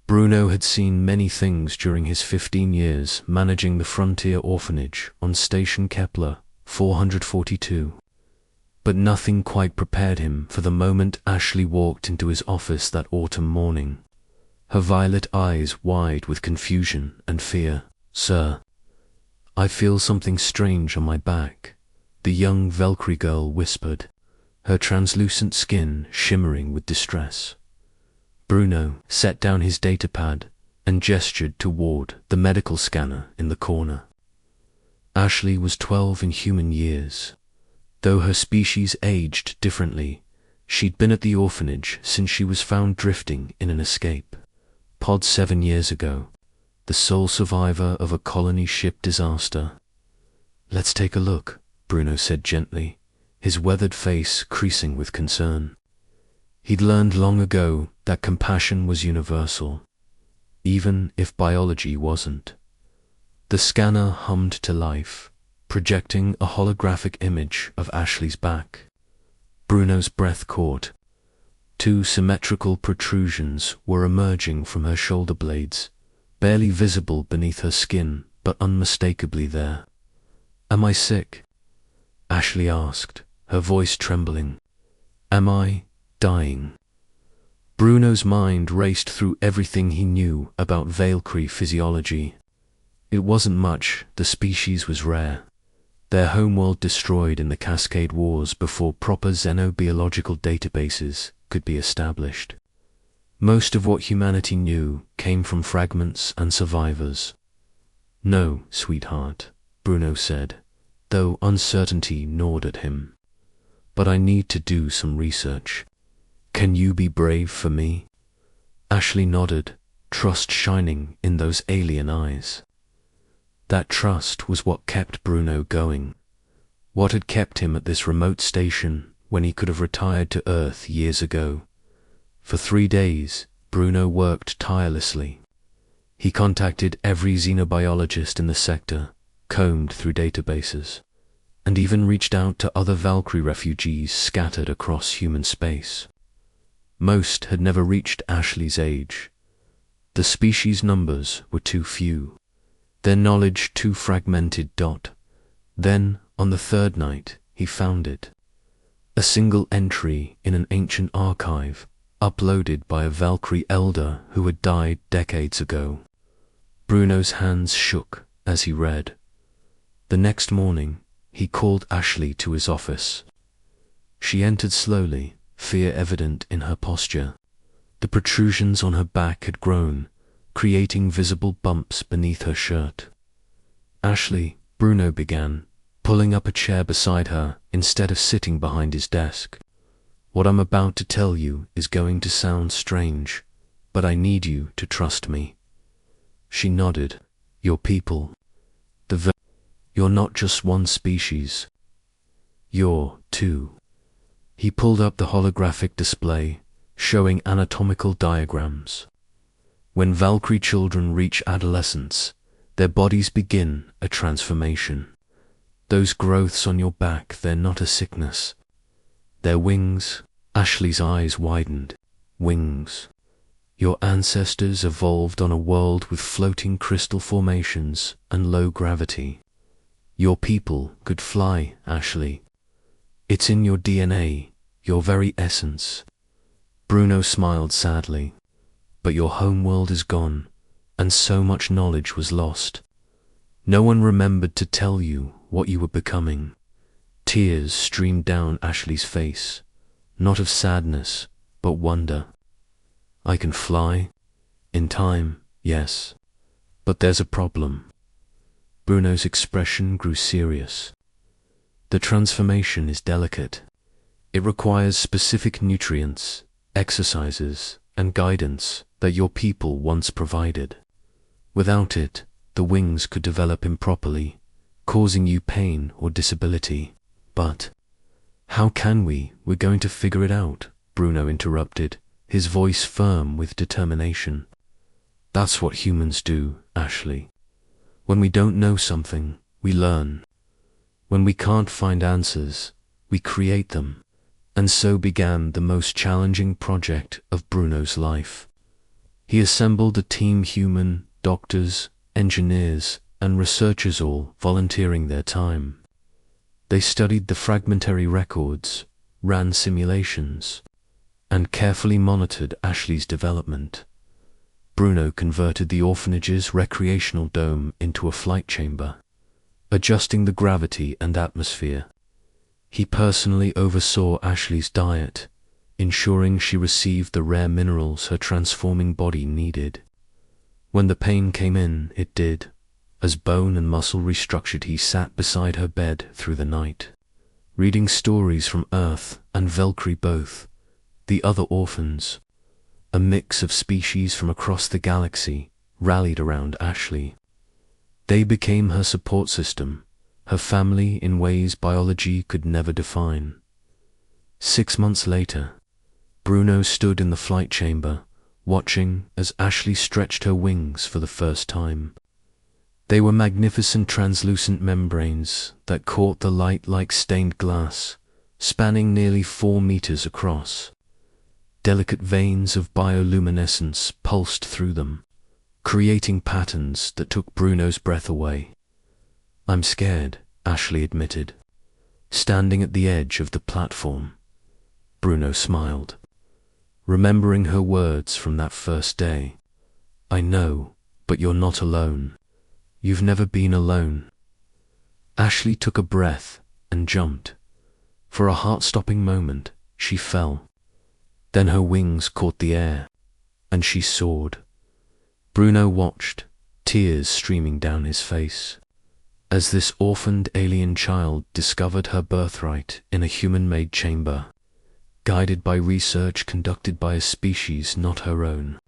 Bruno had seen many things during his 15 years managing the frontier orphanage on Station Kepler 442. But nothing quite prepared him for the moment Ashley walked into his office that autumn morning, her violet eyes wide with confusion and fear. "Sir, I feel something strange on my back," the young Valkyrie girl whispered, her translucent skin shimmering with distress. Bruno set down his datapad and gestured toward the medical scanner in the corner. Ashley was 12 in human years. Though her species aged differently, she'd been at the orphanage since she was found drifting in an escape pod 7 years ago, the sole survivor of a colony ship disaster. "Let's take a look," Bruno said gently, his weathered face creasing with concern. He'd learned long ago that compassion was universal, even if biology wasn't. The scanner hummed to life, projecting a holographic image of Ashley's back. Bruno's breath caught. 2 symmetrical protrusions were emerging from her shoulder blades, barely visible beneath her skin, but unmistakably there. "Am I sick?" Ashley asked, her voice trembling. "Am I dying?" Bruno's mind raced through everything he knew about Valkyrie physiology. It wasn't much, the species was rare. Their homeworld destroyed in the Cascade Wars before proper xenobiological databases could be established. Most of what humanity knew came from fragments and survivors. "No, sweetheart," Bruno said, though uncertainty gnawed at him. "But I need to do some research. Can you be brave for me?" Ashley nodded, trust shining in those alien eyes. That trust was what kept Bruno going. What had kept him at this remote station when he could have retired to Earth years ago? For 3 days, Bruno worked tirelessly. He contacted every xenobiologist in the sector, combed through databases, and even reached out to other Valkyrie refugees scattered across human space. Most had never reached Ashley's age. The species numbers were too few, their knowledge too fragmented. Then, on the 3rd night, he found it. A single entry in an ancient archive, uploaded by a Valkyrie elder who had died decades ago. Bruno's hands shook as he read. The next morning, he called Ashley to his office. She entered slowly, fear evident in her posture. The protrusions on her back had grown, creating visible bumps beneath her shirt. "Ashley," Bruno began, pulling up a chair beside her instead of sitting behind his desk. "What I'm about to tell you is going to sound strange, but I need you to trust me." She nodded. "Your people, you're not just one species. You're 2. He pulled up the holographic display, showing anatomical diagrams. When Valkyrie children reach adolescence, their bodies begin a transformation. Those growths on your back, they're not a sickness. They're wings. Ashley's eyes widened. Wings. Your ancestors evolved on a world with floating crystal formations and low gravity. Your people could fly, Ashley. It's in your DNA, your very essence. Bruno smiled sadly. But your homeworld is gone, and so much knowledge was lost. No one remembered to tell you what you were becoming. Tears streamed down Ashley's face, not of sadness, but wonder. I can fly? In time, yes. But there's a problem. Bruno's expression grew serious. The transformation is delicate. It requires specific nutrients, exercises, and guidance that your people once provided. Without it, the wings could develop improperly, causing you pain or disability. But how can we? We're going to figure it out, Bruno interrupted, his voice firm with determination. That's what humans do, Ashley. When we don't know something, we learn. When we can't find answers, we create them. And so began the most challenging project of Bruno's life. He assembled a team, human, doctors, engineers, and researchers, all volunteering their time. They studied the fragmentary records, ran simulations, and carefully monitored Ashley's development. Bruno converted the orphanage's recreational dome into a flight chamber, adjusting the gravity and atmosphere. He personally oversaw Ashley's diet, ensuring she received the rare minerals her transforming body needed. When the pain came in, it did. As bone and muscle restructured, he sat beside her bed through the night, reading stories from Earth and Valkyrie, both, the other orphans, a mix of species from across the galaxy, rallied around Ashley. They became her support system, her family in ways biology could never define. 6 months later, Bruno stood in the flight chamber, watching as Ashley stretched her wings for the first time. They were magnificent translucent membranes that caught the light like stained glass, spanning nearly 4 meters across. Delicate veins of bioluminescence pulsed through them, creating patterns that took Bruno's breath away. "I'm scared," Ashley admitted, standing at the edge of the platform. Bruno smiled, remembering her words from that first day. "I know, but you're not alone. You've never been alone." Ashley took a breath and jumped. For a heart-stopping moment, she fell. Then her wings caught the air, and she soared. Bruno watched, tears streaming down his face, as this orphaned alien child discovered her birthright in a human-made chamber, guided by research conducted by a species not her own,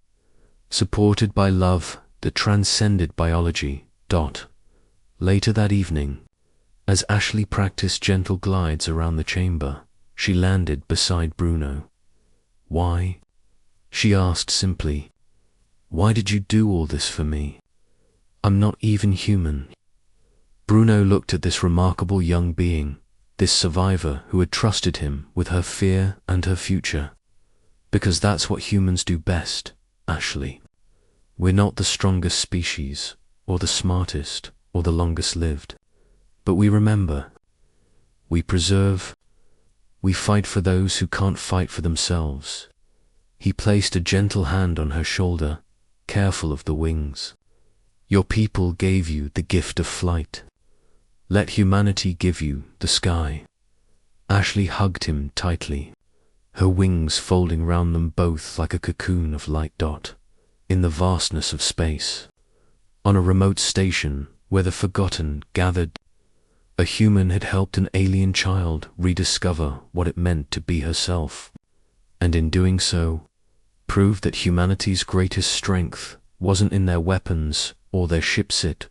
supported by love that transcended biology. Later that evening, as Ashley practiced gentle glides around the chamber, she landed beside Bruno. "Why?" she asked simply. "Why did you do all this for me? I'm not even human." Bruno looked at this remarkable young being, this survivor who had trusted him with her fear and her future. "Because that's what humans do best, Ashley. We're not the strongest species, or the smartest, or the longest lived. But we remember. We preserve. We fight for those who can't fight for themselves." He placed a gentle hand on her shoulder, careful of the wings. "Your people gave you the gift of flight. Let humanity give you the sky." Ashley hugged him tightly, her wings folding round them both like a cocoon of light. In the vastness of space, on a remote station where the forgotten gathered, a human had helped an alien child rediscover what it meant to be herself, and in doing so, proved that humanity's greatest strength wasn't in their weapons or their shipset,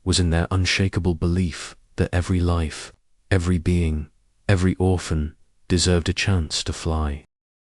was in their unshakable belief that every life, every being, every orphan deserved a chance to fly.